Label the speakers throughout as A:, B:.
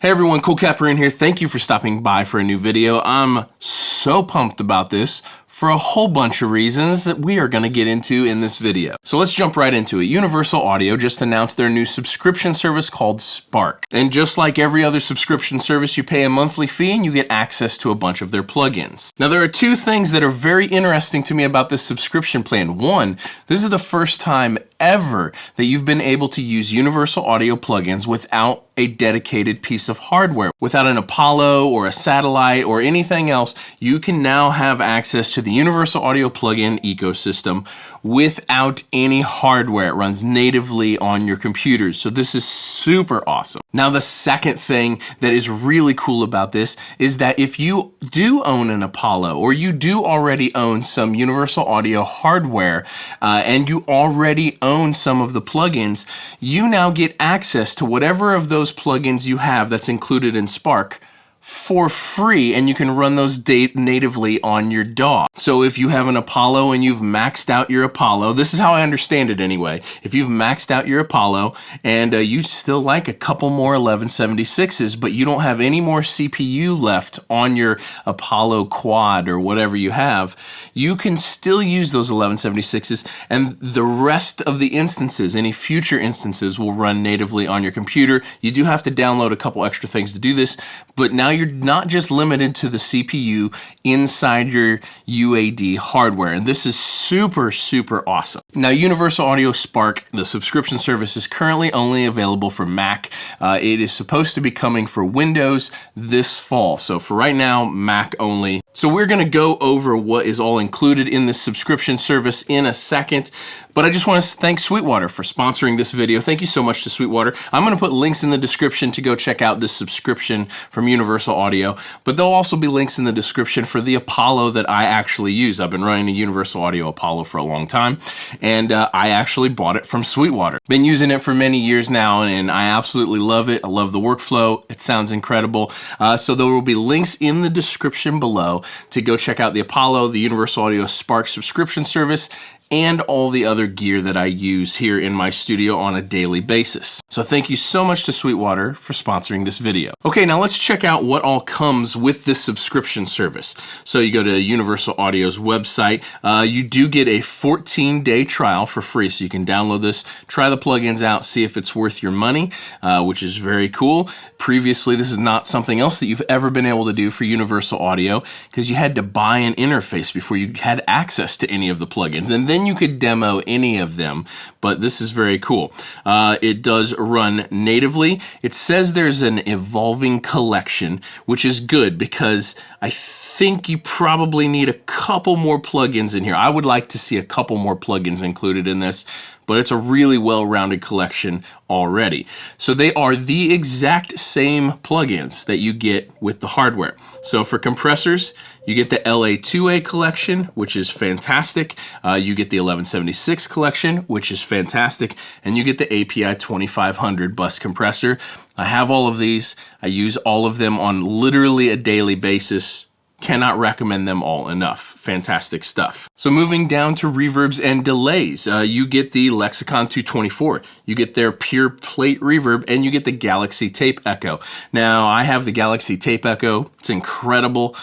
A: Hey everyone, Cool Capper in here. Thank you for stopping by for a new video. I'm so pumped about this for a whole bunch of reasons that we are going to get into in this video. So let's jump right into it. Universal Audio just announced their new subscription service called Spark. And just like every other subscription service, you pay a monthly fee and you get access to a bunch of their plugins. Now there are two things that are very interesting to me about this subscription plan. One, this is the first time ever that you've been able to use Universal Audio plugins without a dedicated piece of hardware. Without an Apollo or a satellite or anything else, you can now have access to the Universal Audio plugin ecosystem without any hardware. It runs natively on your computers. So this is super awesome. Now the second thing that is really cool about this is that if you do own an Apollo or you do already own some Universal Audio hardware and you already own some of the plugins, you now get access to whatever of those plugins you have that's included in Spark for free, and you can run those natively on your DAW. So if you have an Apollo and you've maxed out your Apollo, this is how I understand it anyway. If you've maxed out your Apollo and you still like a couple more 1176s, but you don't have any more CPU left on your Apollo Quad or whatever you have, you can still use those 1176s, and the rest of the instances, any future instances, will run natively on your computer. You do have to download a couple extra things to do this, but now you're not just limited to the CPU inside your UAD hardware, and this is super, super awesome. Now, Universal Audio Spark, the subscription service, is currently only available for Mac. It is supposed to be coming for Windows this fall, so for right now, Mac only. So we're going to go over what is all included in this subscription service in a second, but I just want to thank Sweetwater for sponsoring this video. Thank you so much to Sweetwater. I'm going to put links in the description to go check out this subscription from Universal Audio, but there'll also be links in the description for the Apollo that I actually use. I've been running a Universal Audio Apollo for a long time, and I actually bought it from Sweetwater. Been using it for many years now, and I absolutely love it. I love the workflow. It sounds incredible. So there will be links in the description below to go check out the Apollo, the Universal Audio Spark subscription service, and all the other gear that I use here in my studio on a daily basis. So thank you so much to Sweetwater for sponsoring this video. Okay, now let's check out what all comes with this subscription service. So you go to Universal Audio's website. You do get a 14-day trial for free, so you can download this, try the plugins out, see if it's worth your money, which is very cool. Previously, this is not something else that you've ever been able to do for Universal Audio, because you had to buy an interface before you had access to any of the plugins, and then you could demo any of them, but this is very cool. It does run natively. It says there's an evolving collection, which is good because I think you probably need a couple more plugins in here. I would like to see a couple more plugins included in this, but it's a really well-rounded collection already. So they are the exact same plugins that you get with the hardware. So for compressors, you get the LA2A collection, which is fantastic. You get the 1176 collection, which is fantastic. And you get the API 2500 bus compressor. I have all of these. I use all of them on literally a daily basis. Cannot recommend them all enough. Fantastic stuff. So moving down to Reverbs and Delays, you get the Lexicon 224, you get their pure plate reverb, and you get the Galaxy Tape Echo. Now, I have the Galaxy Tape Echo. It's incredible.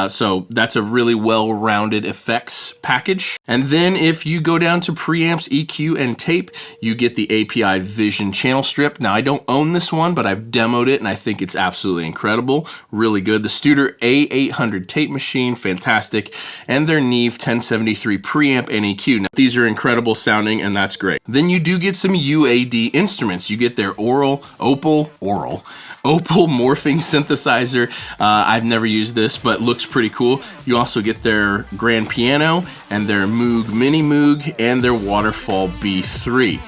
A: So that's a really well-rounded effects package. And then if you go down to preamps, EQ, and tape, you get the API Vision channel strip. Now, I don't own this one, but I've demoed it, and I think it's absolutely incredible. Really good. The Studer A800 tape machine, fantastic, and their Neve 1073 preamp and EQ. Now, these are incredible sounding, and that's great. Then you do get some UAD instruments. You get their Opal morphing synthesizer. I've never used this, but looks pretty cool. You also get their grand piano and their Moog Mini Moog and their Waterfall B3.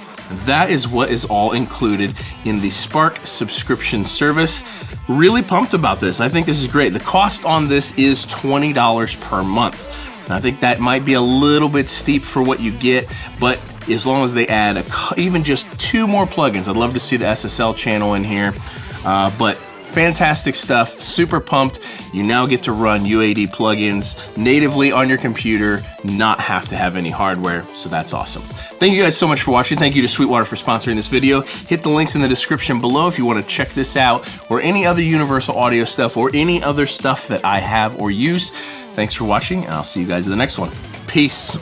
A: That is what is all included in the Spark subscription service. Really pumped about this. I think this is great. The cost on this is $20 per month. I think that might be a little bit steep for what you get, but as long as they add even just 2 more plugins, I'd love to see the SSL channel in here, but fantastic stuff, super pumped. You now get to run UAD plugins natively on your computer, not have to have any hardware, so that's awesome. Thank you guys so much for watching. Thank you to Sweetwater for sponsoring this video. Hit the links in the description below if you want to check this out, or any other Universal Audio stuff, or any other stuff that I have or use. Thanks for watching, and I'll see you guys in the next one. Peace.